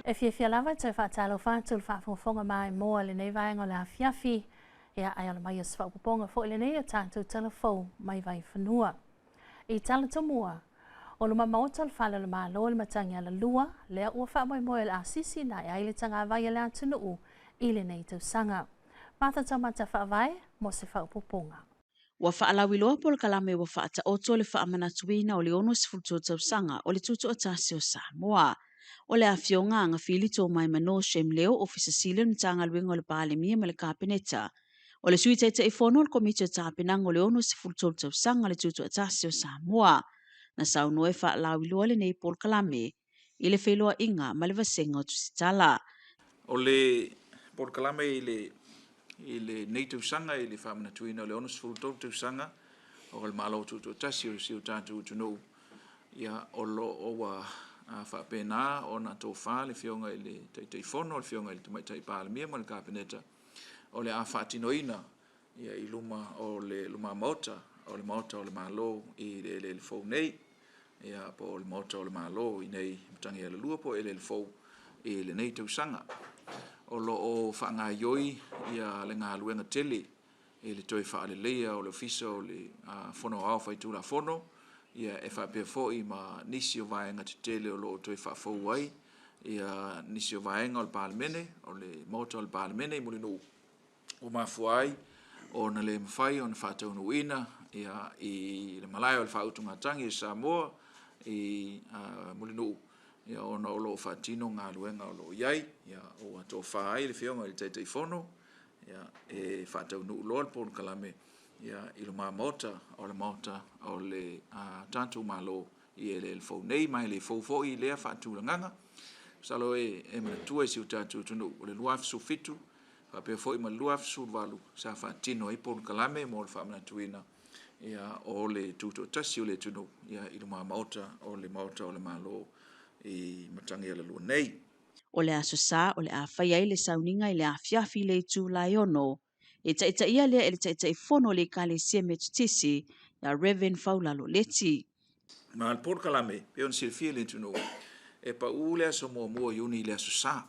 E fia lava te whaatalo whātul whaafonga mai moa le nei vaenga le awhiawhi ia ai ala mai asfa uponga fo le nei o tātou Talafou mai Vaifanua. I tala tomua, o luma mautal whala le malo le matangi ala lua, lea ua wha moe le asisi na ai le tanga vai le atunu i le nei tau sanga. Mata tamata wha vai, mo se wha upoponga. Wa whaalawi loa pol kalame wa whaata oto le whaamanatuina o le ono sifulto tau sanga o le tuto o tasi o Samoa. O le awhionga anga filito mai mano shem leo ofisa silen tanga luenga o le paalemia ma le kapeneta. O le suitaita i fono le komiti o tāpinang o le ono sifulto tau sanga le tuto o tasi o Samoa. Na sau noe whaalawi loa le nei pol kalame i le wheloa inga ma le vasenga o tusitala. O le pol kalame i le nei tausanga i le whamanatuina o le ono sifulto tausanga o le malo tuto tasi o siu tātou tunou. Ia o lo o wa whapena o na tō wha le whionga i le teitei fono, le whionga i le tumaitai pālemia ma le kāpeneta. O le a whaatinoina ia i luma o le luma maota o le malo i le fau nei. Ia po o le maota o le malo i nei matangi ala lua po e le fau i le nei tausanga. O lo o whaanga ioi ia le ngā luenga tele i le toi wha le leia o le ofisa o le fono au whaitu la fono. Ia e whapea fōi ma nisi o vaenga te tele o lo toi whafau ai. Ia nisi o vaenga o le pālemene, o le maota o le pālemene i mulinu o mafuai o na le mawhai o na whātaunuina. Ia i le malai o le whautungatangi i Samoa i mulinu. Ia o na olo o whaatino ngā luenga o lo iai. Ia o ato whaai le whionga i le teitei fono. Ia e whaataunu loa le pōnu kalame. Ia i lo maota o le tātou malo i e le fau nei mai le fau fau i lea whaatulanganga. Salo e manatua i siu tātou tunu o le luafsu fitu. Whapea fau i ma luafsu walu sa whaatino i pōnu kalame mo le whaamanatuina. Ia o le tuto tasi o le tunu. Ia i lo maota o le malo i matangi ala lua nei. O le aso sa o le a whaiai le sauninga i le a fiafi le tū lai ono. E taita ia lea e le taita i fono le kale sia me tutisi ya Reverend Faulalo Leti. Ma le pōnu kalame, pe on silfia le tunu. E pa ule aso mua yuni le aso sa.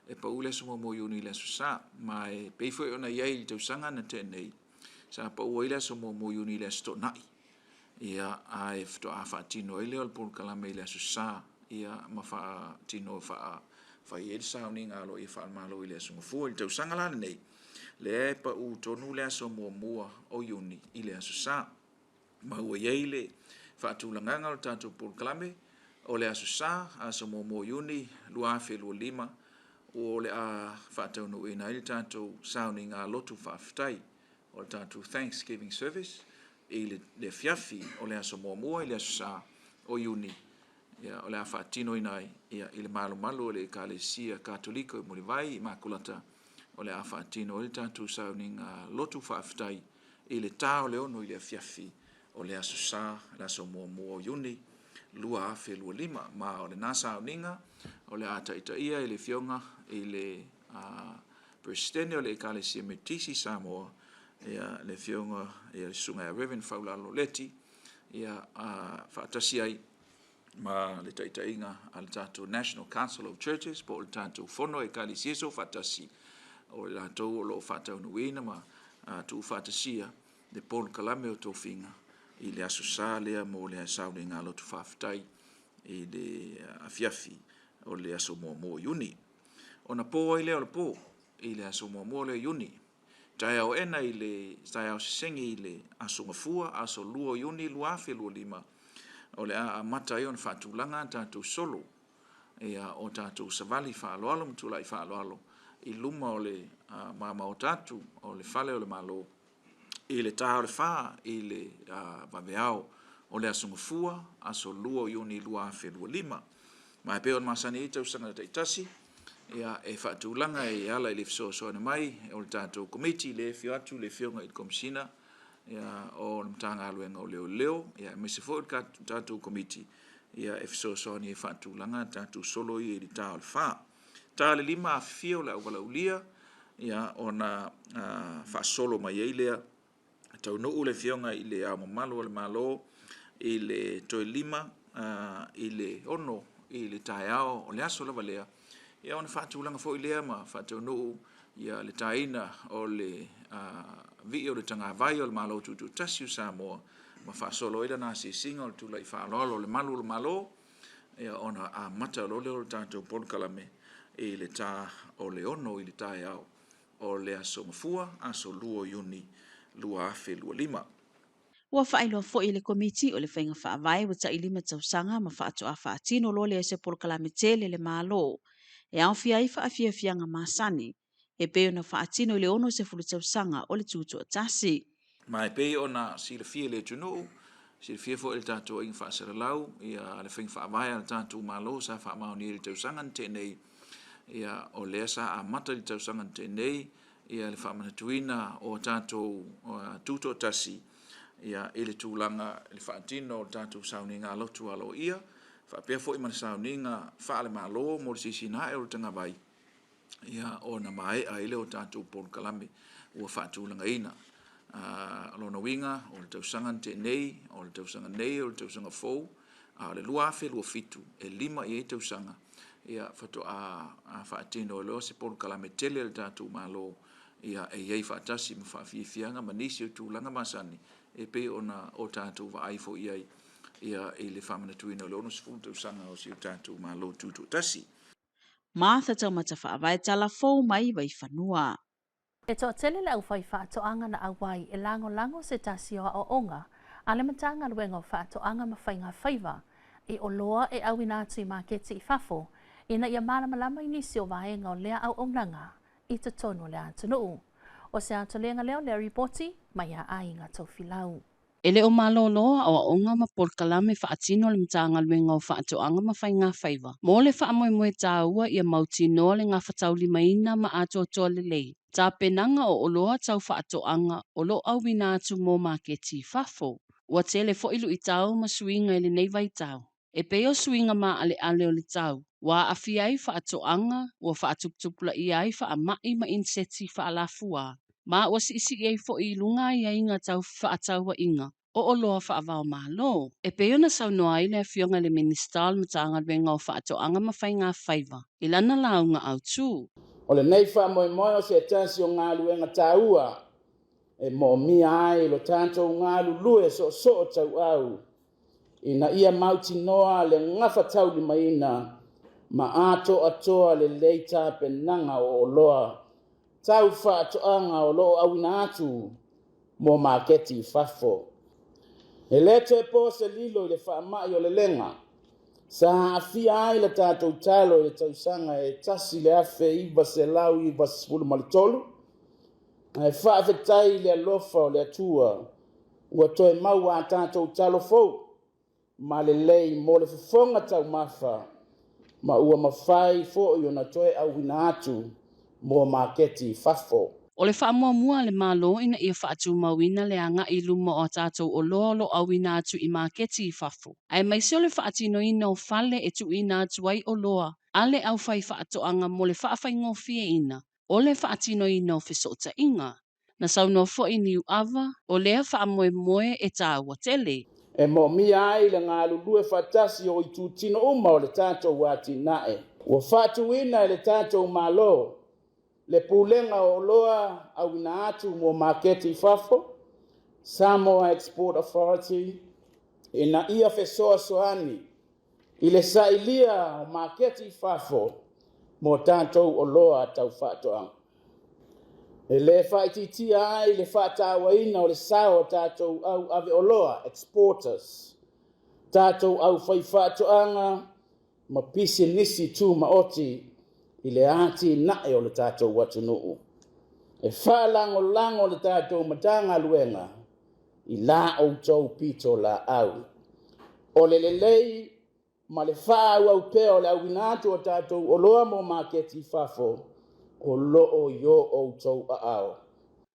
E pa ule aso mua yuni le aso sa. Ma e peifo e ona iai i tausanga na tenei. Sa pa ua ile aso mua yuni le aso nai. Ia a e fito a whaatino ile o le pōnu kalame i le aso sa. Ia ma whaatino whai e sauni ngā lo i whaamalo i le aso ngafua i tausanga la nei. Le pa u tonu le aso mua o yuni i le aso sa. Ma ua iei le whaatulanganga o tātou pōnu kalame. O le aso sa, aso mua yuni, lua awhi lua lima. O le a whaataunu ina i le tātou sauni ngā lotu whaafitai. O le tātou Thanksgiving service. I le fiafi o le aso mua i le aso sa o yuni. Ia o le a whaatino ina i le malo le Ekalesia Katoliko i Mulivai i Makulata. O le a whaatino i le tātou sauni ngā lotu whaafitai. I le tā o le ono i le fiafi o le aso sa, le aso mua o yuni. Lua awhi lua lima. Ma o le nasa o ninga, o le ataita ia i le fionga, i le presidente o le Ekalesia Metisi Samoa. Ia le fionga, ia le sunga e Reverend Faulalo Leti. Ia whaatasi ai ma le taita inga al tātou National Council of Churches, po le tātou fono e Ekalesia so whaatasi. O le tātou o lo whaataunuina ma tu whaatasia le pōnu kalame o tō whinga. I le aso sa lea mo le sauni ngā lotu whaafitai i le afiafi o le aso mua yuni. O na pō ai lea o le pō i le aso mua le yuni. Tai au ena i le, tai au sisengi i le aso ngafua, aso lua yuni, lua awhi lua lima. O le a mata i on whaatulanga tātou solo. Ea o tātou savali whaaloalo, mtulai whaaloalo. I luma o le mama o tātou, o le whale o le malo. I le tā o le wha, i le waweao o le aso ngafua, aso lua yuni, lua awhi lua lima. Ma e peo on masani i tausanga na taitasi. Ia e whaatulanga e ala i le fisoasoana mai, o le tātou komiti, le fio atu, le fionga i komisina, ia o le mtanga aluenga o leo, ia me se fo i tātou komiti, ia e fisoasoani e whaatulanga, tātou solo i le tā o le wha. Tā le lima a fio la uwala ulia, ia o na whaasolo mai eilea, tau no le fionga i le au mamalo o le malo, i le toi lima, i le ono, i le taeao o le aso lava lea ia ona faatulaga foʻi lea ma faataunuu ia le taina o le vii o le tagavai o le malo tutuatasi o Samoa ma faasolo ai lana sisiga o le tulaʻi faaloalo o le malu o le malo ia ona amata lo le o le tatou polokalame i le tā o le ono i le taeao o le aso mafua aso lua iuni lua afe lua lima. Ua whaailoa fo'i le komiti o le whainga whaavai wa tai lima tausanga ma whaatoa whaatino lo le ese polokalame tele le malo. E au fia i whaafia fianga masani, e peo na whaatino le ono se fulu tausanga o le tutu o tasi. Ma e pei ona sila fia le tunu, sila fia fo el tātou inga whaasara lau, ia le whainga whaavai al tātou malo sa whaamao ni le tausanga te nei, ia o lea sa a mata le tausanga te nei, ia le whaamanatuina o tātou tutu o tasi, ia ele tūlanga le whaatino o tātou sauninga alotu alo ia, whaapea fo i mana sauninga whaale malo mo le sisina e o tanga vai, ia o na mai a ele o tātou polokalame ua whaatūlanga ina. Lona winga o le tausanga te nei, o le tausanga nei, o le tausanga fou, le lua afe lua fitu, e lima i e tausanga, ia whato a whaatino o leo se polokalame tele le tātou malo, ia e iei whaatasi ma whaafiafianga ma nisi o tūlanga masani, e pe ona o tātou wa aifo iai, ia e le whamanatuina o leo no se fulu tausanga o si o tātou malo tutu tasi. Martha taumata whaavai Talafou mai Vaifanua. E toa tele le au whai whaatoanga na awai e lango se tasi o onga, a le matanga luenga o whaatoanga ma whainga whaiva, e o loa e au inatu i maketi i whafo, ina ia malamalama inisi o vaenga o lea au onglanga, i te tono le atunuu. O se atolenga leo le ripoti, mai a ainga tau filau. Ele o maloloa o onga ma polokalame whaatino le mtanga luenga o whaatoanga ma whainga whaiva. Mo le whaamoe tāua ia mautino le ngā whatau limaina ma ato toa le lei. Tā penanga o oloa tau whaatoanga o lo au winatu mō maketi whafo. Ua tele fo ilu i tau ma suinga ele nei vai tau. E peo suinga ma ale o le tau. Wa afiai whaatoanga, ua whaatukupula i ai whaamai ma inseti whaalafua. Ma ua si ei fo i lunga i inga tau whaataua inga. O loa whaavao malo. E peona sau noa i le fionga le ministal ma tanga venga o whaatoanga ma whainga whaiva. I lana launga au tū. O le nei wha o se tasi o ngā luenga tāua. E mo mia ai lo tātou ngā lue so tau au. Ina ia mauti noa le ngafa tau li maina. Ma ato atoa le leita penanga o loa. Tau whaatoanga o lo awina atu. Mo maketi fafo. E lete po se lilo le whaamai o le lenga. Sa afia ai le tātou talo e tausanga e tasi le afe iwa se lau iwa se spulu malitolu. E whaafetai le alofa o le atua. Ua toe mau a tātou talo fau. Ma le lei mo le fifonga tau mafa. Ma ua mawhai fo i ona toe au hina atu. Mo maketi fafo. O le whaamuamua le malo ina ia whaatu mawina le anga i luma o tātou o lolo au ina atu i maketi i whafo. Ai mai se o le whaatino ina o fale e tu ina atu ai o loa. Ale au whai whaatoanga mo le whaafai ngofie ina. O le whaatino ina o whisota inga. Na sauno fo ini u ava o lea whaamoe e tāua tele. E mo mia ai le ngā lulue whatasi o i tūtino uma o le tātou wāti nae. Ua whatu ina le tātou malo. Le pulenga o loa au ina atu mo maketi fafo. Samoa Export Authority. Ina ia fesoa soani. I le sailia o maketi fafo. Mo tātou o loa tau whatoanga. E le whaititia ai le whatawa ina o le sao tātou au ave o loa, exporters. Tātou au whai whatoanga ma pisi nisi tū ma oti. I le ati nae o le tātou watunuu. E whalango le tātou matanga luenga. I la o tau pito la au. O le lei ma le whaau au peo le au inatu o tātou o loa mo maketi fafo. O loo yo o tau ao.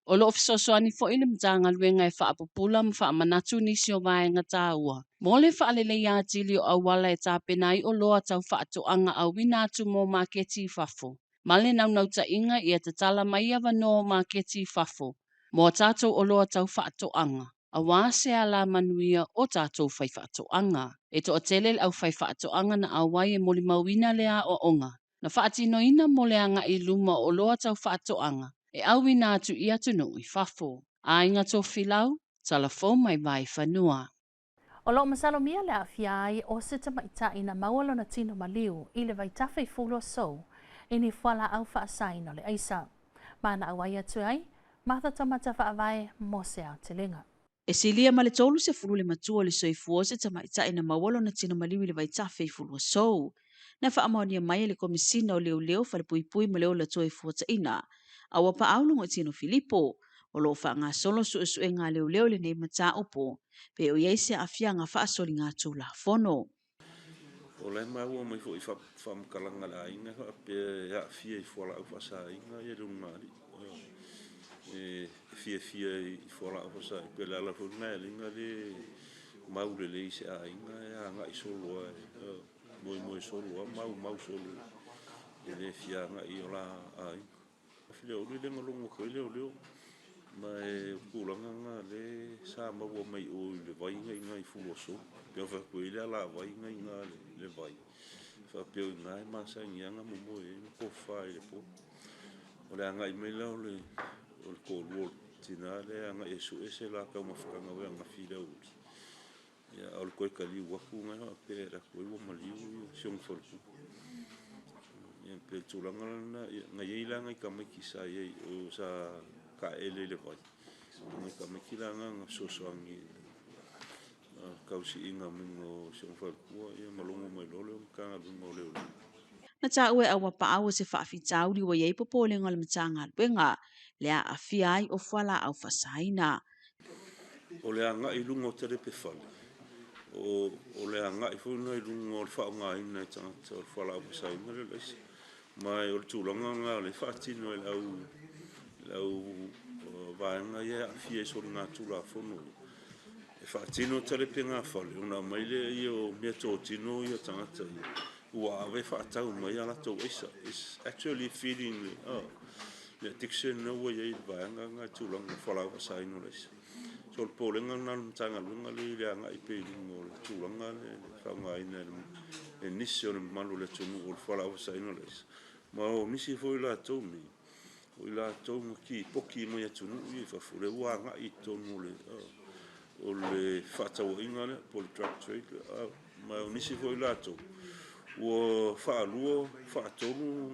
O lo fisosoani fo ile mtanga luenga e whaapupula ma whaamanatu nisi o vaenga tāua. Mo le whaalele ia tili o awala e tāpenai o loa tau whaatoanga au winatu mo maketi fafo. Male naunauta inga i e tatala mai ava no maketi fafo. Mo tātou o loa tau whaatoanga. Awa se ala manuia o tātou whaiwhaatoanga. E to atele au whaiwhaatoanga na awai e moli mauina lea o onga. Na whaatino ina mo leanga I luma o loa tau whaatoanga. E au ina atu I atu no I whafo. A inga tō whilau, Talafou mai Vaifanua. O lo masalo mia le afia ai o se tamaita ina maualo na tino maliu I le vaitafe I fulo so ini whala au whaasaino le aisa. Mana awai atu ai, matha tamata whaavai mo se au te linga. E silia ma le tolu se fulu le matua le soifua se tamaita ina mawalo na tina maliwi le vaitafe I fulu so. Na whaamaonia mai le komisina o leo whale pui ma leo la toi fuata ina. Awa pa aulungo I tino Filipo. O lo wha ngā solo su e ngā leo le nei mata opo. Pe o iei se afia ngā whaasoli ngā tū la fono. O le maua mai fo I whamkalanga la inga pe ya fia I fuala au whasa inga e rungari. E fia I fuala au whasa pe la la funa e linga le maure le se a inga e anga I solo moi solo mau solo e le fia nga I ola a inga. Fia o le ngolongo ko leo ma e kulanga nga le sa maua mai o le vai inga I fulo so. Pe fa ko ile ala vai inga le vai. Fa pe inga ma sa inga mo e ko fa ile po. O le anga I me le o le ko tina le anga e su e se la ka ma fa nga we anga fila o. Ya o ko ka li wa ku nga pe ra ko wo ma li o siong fo. Ya pe tu la nga ye la nga ka ma ki sa ye o sa ka ele le vai. Nga ka ma ki la nga so angi. Kausi inga mingo siong fo ku ya malongo mai lole ka nga mo le. Na ta ue awa pa awa se whaafi tauri wa iei popole ngol matanga luenga. Lea a fiai o whala au whasaina. O le anga I lungo tere pe whale. O le anga I whuna I lungo le whao ngā ina I tangata o le whala au whasaina le leisi. Mai o le tūlanga ngā le whaatino e lau vaenga ia a fia I sori ngā tūla whono. E whaatino tere pe ngā whale. Una mai le I o mea tō tino I o tangata I. Ua awe whaatau mai ala tō isa. It's actually feeding le diction no way vaenga ngā tūlanga whala au whasaina leisi. So le polenga nan tanga lunga le anga I pe mo le tūlanga le whaunga ina e nisi o le malu le tunu o le whala au whasaina leisi. Ma o nisi fo I la tau ni. O I la tau ki poki mo ia tunu I whafure ua anga I tonu le o le whaatau inga le poli drug trade. Ma o nisi fo I la tau. Ua whaalua, whaatonu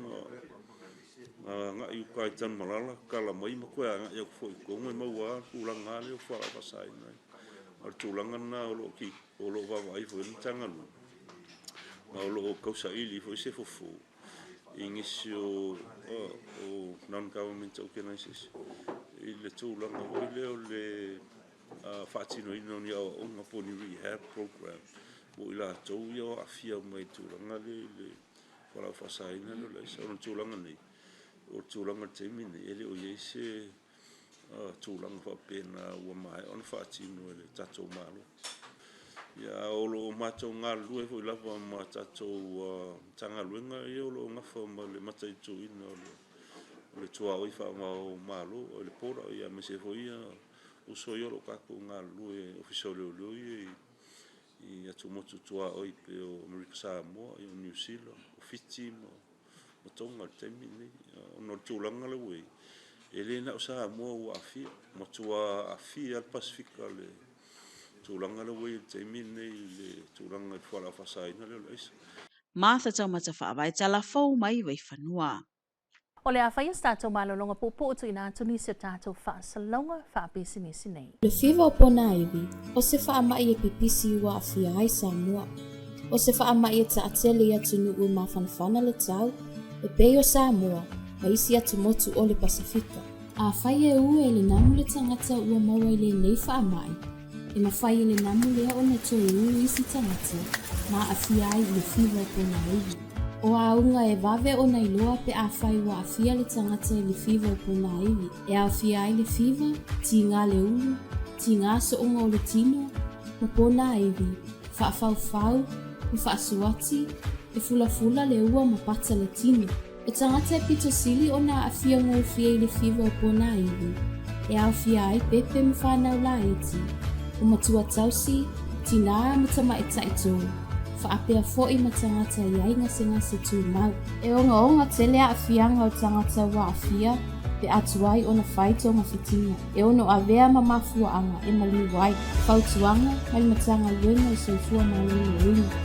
nga I ukai tan malala kala mai ma koe nga ia foi ko mai maua kulanga le fa pasai nai ar tulanga na o lo ki o lo va vai foi tanga lu ma o lo kausa ili foi se fofo inisio o non government organization ile tulanga o le fatino ino ni o nga poni rehab program o ila to yo afia mai tulanga le fa pasai na le so tulanga ni o tūlanga te mine, ele o iese tūlanga whapena ua mai, ona whaatino ele tatou malo. Ia o lo mātou ngā lue, hoi lava ma tatou tanga luenga, e o lo ngawha ma le matai tū ina o le tua oi wha mao malo, o le pora, ia me se hoi o so i olo kako ngā lue ofisio leo I atu motu tua oi pe o Amerika Samoa, I o New Zealand, o Fiji, o tonga te mine, ono tūlanga le wei. Ele na usa mua ua afia, ma tua afia al Pasifika le tūlanga le wei te mine le tūlanga I whala whasaina le leisa. Martha taumata whaavai Talafou mai Vaifanua. O le awhaia statou malolonga pupu o tuina atuni se tatou whaasalonga whaapisinisi nei. Le whiwa o pona iwi, o se whaamai e pipisi ua afia ai Samoa. O se whaamai e taatele I atunu ua mawhanawhana le tau, e pei o Samoa, ma isi atu motu o le Pasifika. A whai e ue le namu le tangata ua maua I le nei whaamai. E ma whai le namu lea o na toi ue isi tangata, ma afia ai le whiwa o pona iwi. O aunga e vave o na iloa pe a whai wa afia le tangata le whiwa o pona iwi. E a afia ai le whiwa, ti ngā le ulu, ti ngā so unga o le tino, ma pona iwi, whaafau, ma whaasuati, e fula le ua ma pata le tino. E tangata e pito sili o na afia ngō fia I le whiwa o pona iwi. e au fia ai pepe mwhanau la eti. O matua tausi, tina matama e taito. Whaapea fo'i matangata iai ngase tu mau. E onga tele a fianga o tangata wa a fia, pe atuai o na whaito ngā whitinga. E ono a vea mamafua anga e mali wai. Whautuanga, mai matanga luenga i soifua na luenga.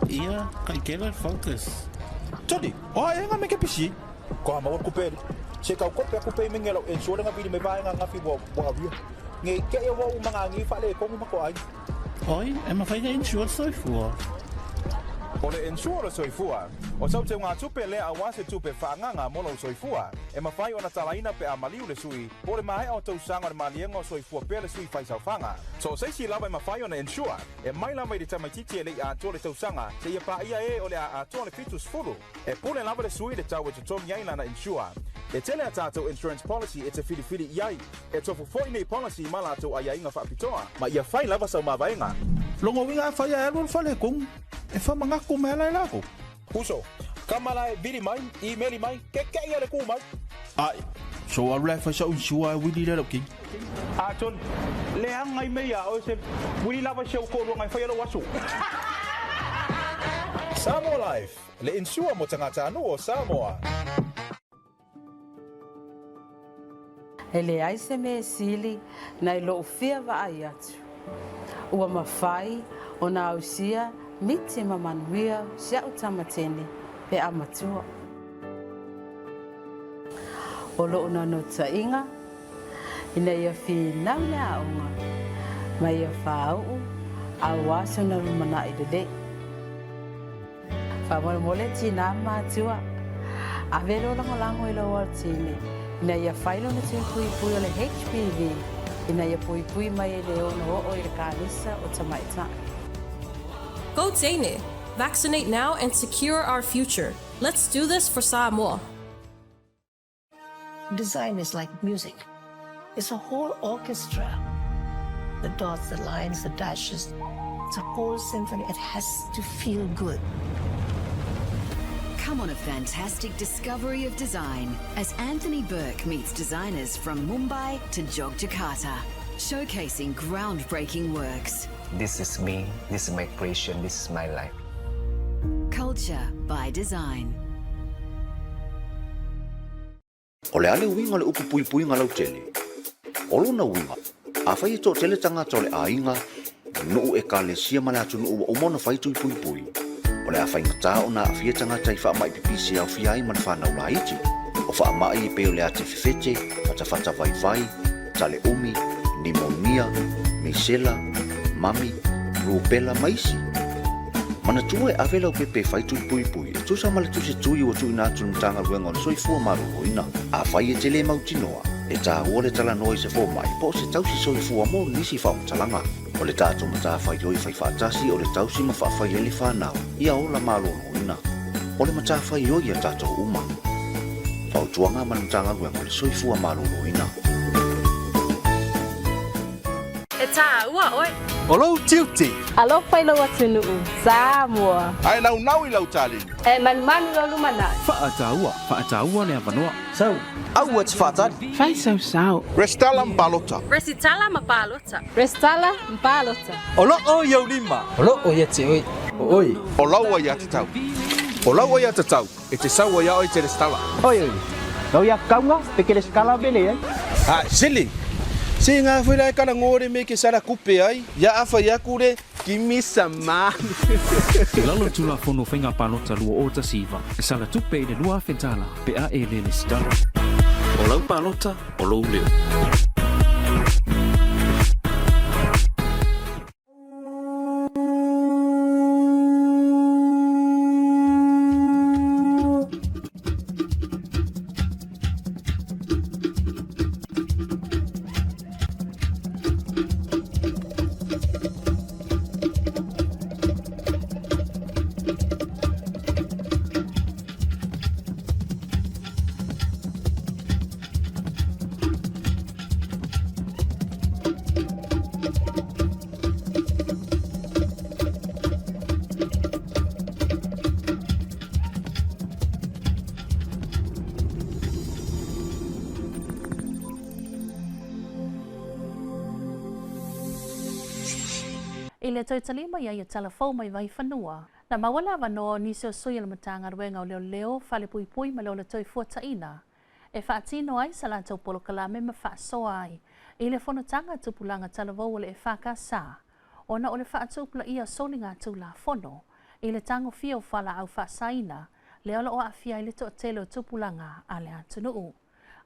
Ia, kai kela focus. Tony, ai nga me ke pisi. Ko ma ko pe. Se ka ko pe mengelo en so nga bi me ba nga fi bo avio. Nge ke e wo mga ngi fa le ko ma ko ai. Oi, e ma fai insure soifua. Ole insure soifua. O sau te ngā tupe le a wase tupe whaanganga mono soifua. E ma fai ona talaina pe a maliu le sui. Ole mai au tau sanga le malienga o soifua pe le sui fai sau whanga. So seisi lava e ma fai ona insure. E mai lava i te tamaititi e le a tole tau sanga. Se ia pa ia e ole a tole fitus furu. E pule lava le sui le tau e tutongi aina na insure. E tele a tātou insurance policy e te whiri iai. E tofu foi nei policy ma lātou ai inga whaapitoa. Ma ia whai lava sau mawaenga. Longo winga whai a elon whale kong. E whamangako mea lai lako. Huso, kamala e viri mai, emaili mai, ke ia le ku mai. Ai, so a rai whai sa unsua e wili le roki. A ton, le hangai mea o se wili lava se ukoro ngai whai alo wasu. Samoa Life, le insua mo tangata anu o Samoa. Ele ai se me sili na ilo ufia wa ai atu. Ua mawhai o na ausia miti mamanuia sia utamatene pe amatua. O lo una no tainga, ina ia whina le aonga, ma ia whau a waso na rumana i dele. Whamole mole tina matua, a vero lango i lo tine. Ina ia whailo na te pui o le HPV, ina ia pui mai e le ono o i le kānisa o tamaita. Go Dane! Vaccinate now and secure our future. Let's do this for Samoa. Design is like music. It's a whole orchestra. The dots, the lines, the dashes. It's a whole symphony. It has to feel good. Come on a fantastic discovery of design as Anthony Burke meets designers from Mumbai to Yogyakarta, showcasing groundbreaking works. This is me, this is my creation, this is my life. Culture by design. O le ale winga le upu pui pui ngalau tele. O lona winga, a whai to tele tanga to le ainga, nuu e ka le sia male atu nuu o mona whai tui pui pui. O le a whai ngata o na a fia tanga tai wha mai pipisi au fia ai man whanau la iti. O wha mai e peo le a te whiwhete, whata vai vai, tale umi, pneumonia, misela, mami, rupela maisi. Mana tua e awela o pepe whai tui pui pui. E tusa male tu se tui o tui nā tunu tanga ruenga o soifua maru hoina. A whai e tele mautinoa. E tā ua le tala noi se fō mai. Po se tausi soifua mo nisi whao talanga. O le tātou mata whai oi whai whātasi o le tausi ma whai ele whanau. Ia ola malo hoina. O le mata whai oi a tātou uma. Whao tuanga manu tanga ruenga o le soifua maru hoina. E tā ua oi. Olo tiuti. Alo whailo atunu Samoa. Ai lau nau I lau tali. E manu lo lumana. Whaataua le Vaifanua. So, au ats whaatari. Fai sau. Restala mpalota. Resitala mapalota. Restala mpalota. Olo o iau lima. Olo o ia te oi. Oi. O lau ia te tau. O lau ia te tau. E te sau ia oi te restala. Oi. Lau ia kaunga pe ke restala bele ai. Ah, sili. Si ngā whira e kara ngore me ke sara kupe ai, ia awha ia kure, ki misa mā. E lalo tula whono whenga palota lua o ta siva. E sala tupe I le lua whentala, pe a e le stala. O lau palota, o lau leo. I le toi talima ia ia Talafou mai Vaifanua. Na mawala wano nisio sui la matanga ruenga o leo fale pui pui ma leo le toi fuataina. E whaatino ai sa lantou polo kalame ma whaasoa ai. I le whanatanga tupulanga Talavou o le e whaka sa. Ona o le whaatupula ia soli ngā tū la whono. I le tango fio whala au whaasaina. Le ola o awhia i le to telo tupulanga a le atunuu.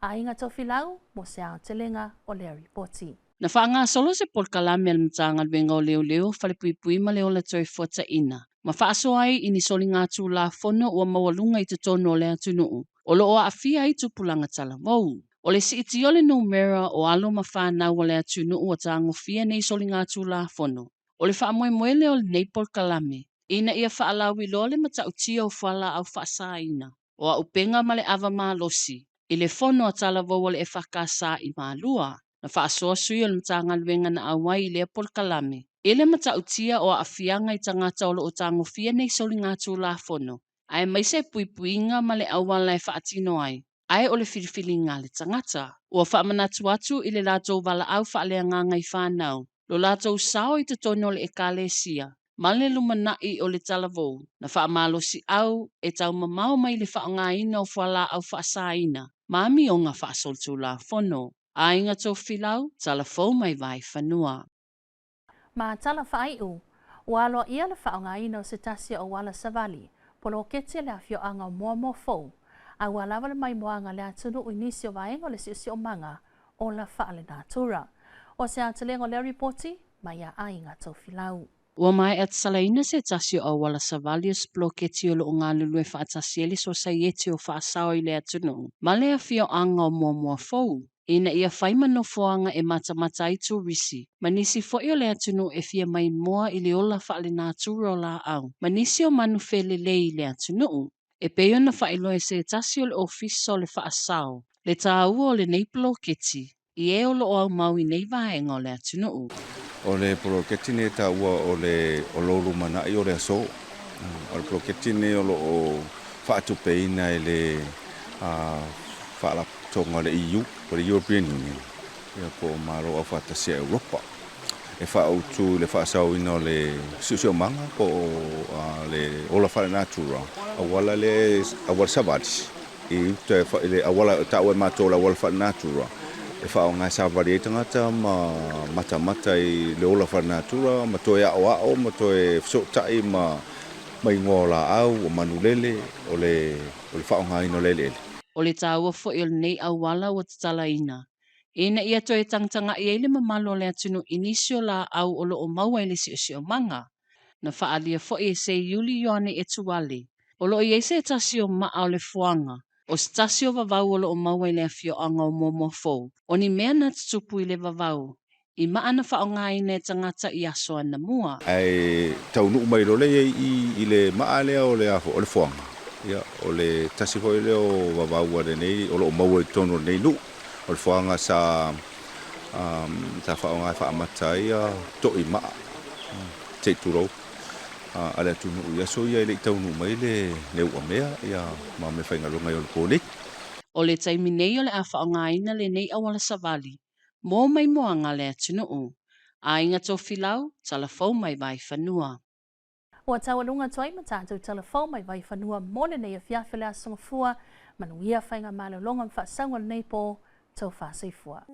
A inga tofi lau, mo se ao telenga o le ripoti. Na whaanga solo se pol kalame al mtanga wenga o leo fale pui pui ma leo le toi fuata ina. Ma whaaso ai ini soli ngā tū la whono ua mawalunga i te tono o le atunuu. O lo o awhia i tupulanga Talavou. O le si iti o le numera o alo ma whanau o le atunuu o tango fia nei soli ngā tū la whono. O le wha moele o le nei pol kalame. Ina ia whaalawi lo le mata utia o whala au whaasaina. O a upenga ma le ava maa losi. I le whono a Talavou o le e whakasa i maa lua. Na whaasoa sui o le mtanga luenga na awai i le pol kalame. I le mata utia o a fianga i tangata o lo o tango fia nei soli ngā tū la whono. Ai mai se pui puinga ma le awala e whaatino ai. Ai o le filifili ngā le tangata. Ua whaamanatu atu i le lātou wala au whaalea ngā ngai whānau. Lo lātou sao i te tono le e kālesia. Ma le lumanai o le Talavou. Na whaamalosi au e tau mamau mai le whaongaina o whala au whaasaina. Maami o ngā whaasoltu la whono. A inga tō whilau, Talafou mai Vaifanua. Ma tala whaaiu, walo ia le whaongaina o se tasia o wala savali. Polo kete le awhio anga mua fou. A walawa le mai moanga le atunu uinisio vaenga le si o manga o la whaale natura. O se atalengo le reporti, mai a inga tō whilau. Ua mai at salaina se tasio o wala savalius bloketi o lo ngā lulue whaatasieli so saieti o whaasao i le atunu. Ma le awhio anga o mua fou. Ina ia whaimano foanga e mata i tū risi. Manisi fo i o le atunu e fia mai moa i le ola whaale natura o la au. Manisi o manu whele i le atunu. E peo na whaelo e se tasi o le office o le whaasao. Le tāua o le nei bloketi. I e o lo au mau i nei vaenga o le atunu. O le bloketi ne tāua o le ololu mana i o le aso. O le bloketi ne o lo o whaatupeina i le whaala tonga le EU, o le European Union. Ia po maro au whaatasia Europa. E whaautu le whaasau ina o le siusio manga po le ola whaale natura. Awala le awala savadis. I uta le awala tāua e mātou la awala whaale natura. E whao ngā savadi e tangata mata i le ola whaale natura, ma toe ao, ma toe whsotai ma ingola au, o manulele, o le whao ngā ino lele. O le tāua fo i o nei awala o tatalaina. Ina ia toi tangtanga i eile mamalo le atunu inisio la au o lo o maua i le si o manga. Na whaalia fo i se Yuli Ioane e tuwale. O lo i eise e tasio maa o le fuanga. O stasio vavau o lo o maua i le awhio anga o momo fou. O ni mea na tutupu i le vavau. I maa na whaonga i ne tangata i aso ana mua. Ai taunu mai role i le maa lea o le afo, o le fuanga. Ia, o le tasi hoi leo vavau ane nei, o lo o maua i tono nei nu. O le fuanga sa whaonga i whaamatai to i maa. Te turou. Ale tunu ia so ia le taunu mai le ua mea ia ma me whainga runga i o le pōni. O le taimi nei o le a whaongaina le nei awala savali. Mō mai moanga le atunu. A inga tō whilau, Talafou mai Vaifanua. Ua taualunga toi ma tātou Talafou mai Vaifanua mōne nei a whiawhile a songafua manuia whainga mālo longa mwha saunga nei pō tau whāseifua.